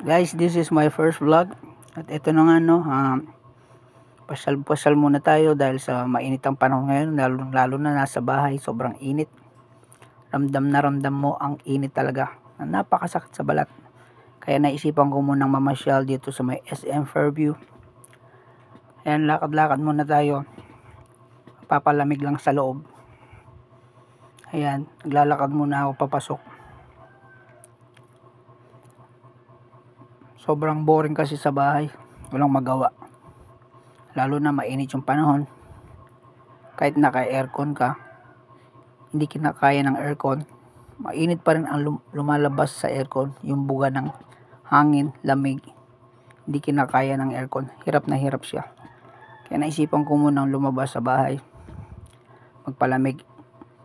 Guys, this is my first vlog. At ito na nga no, pasyal muna tayo dahil sa mainit ang panahon ngayon, lalo na nasa bahay, sobrang init. Ramdam na ramdam mo ang init talaga. Napakasakit sa balat. Kaya naisipan ko munang mamasyal dito sa may SM Fairview. Ayan, lakad-lakad muna tayo. Papalamig lang sa loob. Ayan, naglalakad muna ako papasok. Sobrang boring kasi sa bahay. Walang magawa. Lalo na mainit yung panahon. Kahit naka-aircon ka, hindi kinakaya ng aircon. Mainit pa rin ang lumalabas sa aircon. Yung buga ng hangin, lamig. Hindi kinakaya ng aircon. Hirap na hirap siya. Kaya naisipan ko munang lumabas sa bahay. Magpalamig.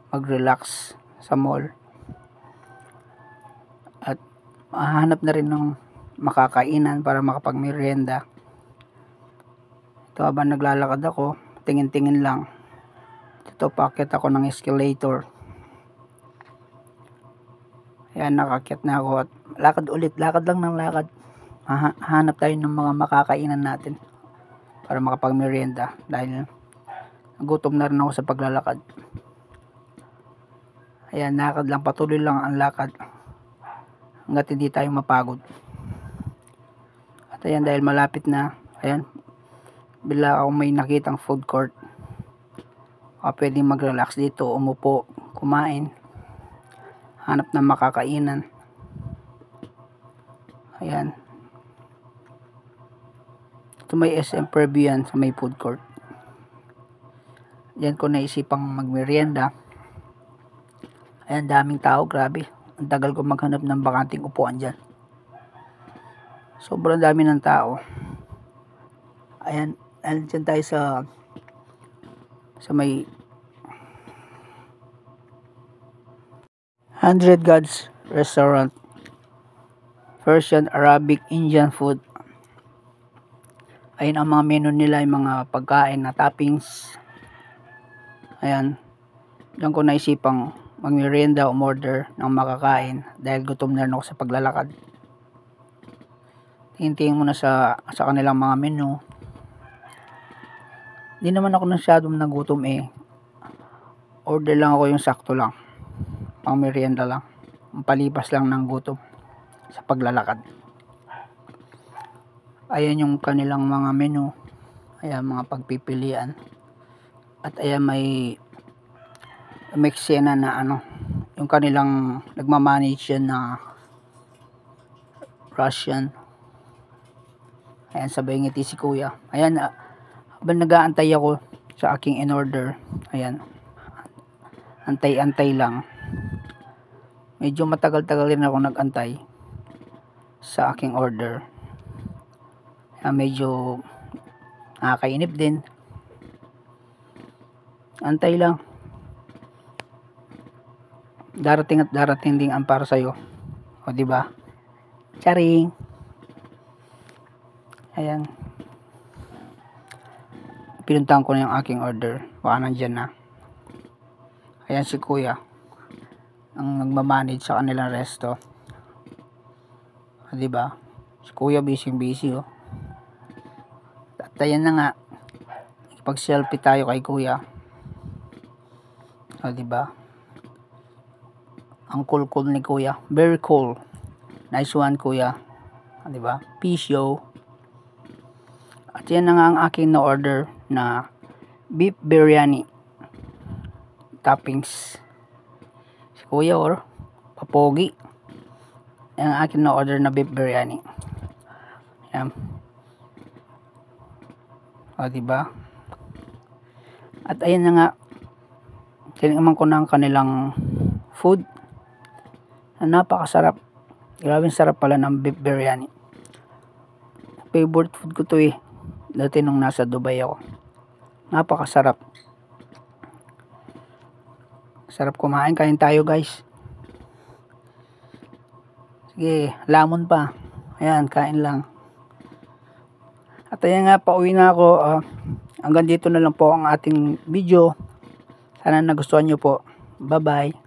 Mag-relax sa mall. At mahanap na rin ng makakainan para makapagmerienda. Ito, habang naglalakad ako, tingin-tingin lang. Ito, paakyat ako ng escalator. Ayan, nakakyat na ako at lakad ulit. Lakad lang ng lakad. Hanap tayo ng mga makakainan natin para makapagmerienda dahil nagutom na rin ako sa paglalakad. Ayan, lakad lang, patuloy lang ang lakad hanggat hindi tayo mapagod. At ayan, dahil malapit na, ayan, bila ako may nakitang food court, pwedeng mag-relax dito, umupo, kumain, hanap ng makakainan. Ayan, ito may SM Fairview yan, sa may food court. Diyan ko naisipang magmerienda. Ayan, daming tao, grabe. Ang tagal ko maghanap ng bakanting upuan dyan. Sobrang dami ng tao. Ayan, dyan tayo sa may 100 Gods Restaurant. Persian, Arabic, Indian food. Ayan ang mga menu nila, yung mga pagkain na toppings. Ayan, dyan ko naisipang magmerienda, umorder ng makakain dahil gutom na rin ako sa paglalakad. Tingin-tingin muna sa kanilang mga menu. Hindi naman ako masyadong nagutom eh. Order lang ako yung sakto lang. Pang merienda lang. Palipas lang ng gutom sa paglalakad. Ayan yung kanilang mga menu. Ayan, mga pagpipilian. At ayan, may eksena na yung kanilang nagmamanage yan na Russian. Ayan, sabay ngiti si kuya. Ayan, habang nag-aantay ako sa aking in-order, ayan, antay-antay lang. Medyo matagal-tagal rin ako nag-antay sa aking order. Ayan, medyo nakakainip din. Antay lang. Darating at darating din ang para sa'yo. O, diba? Charing! Ayan. Pinuntahan ko na yung aking order. Baka nandyan na. Ayan si kuya. Ang nagmamanage sa kanilang resto. O, diba? Si kuya busy-busy, oh. At ayan na nga. Pag-selfie tayo kay kuya. O, diba? Ang cool ni kuya. Very cool. Nice one, kuya. O, diba? Peace, yo. At yan na nga ang aking na-order na beef biryani. Toppings. Si kuya, or papogi. Yan ang aking na-order na beef biryani. Yan. O, diba? At ayan na nga. Tinignan ko na ang kanilang food. Na napakasarap. Grabe sarap pala ng beef biryani. Favorite food ko to eh. Dati nung nasa Dubai ako. Napakasarap. Sarap kumain. Kain tayo, guys. Sige, lamon pa. Ayan, kain lang. At ayan nga, pauwi na ako. Hanggang dito na lang po ang ating video. Sana nagustuhan nyo po. Bye-bye.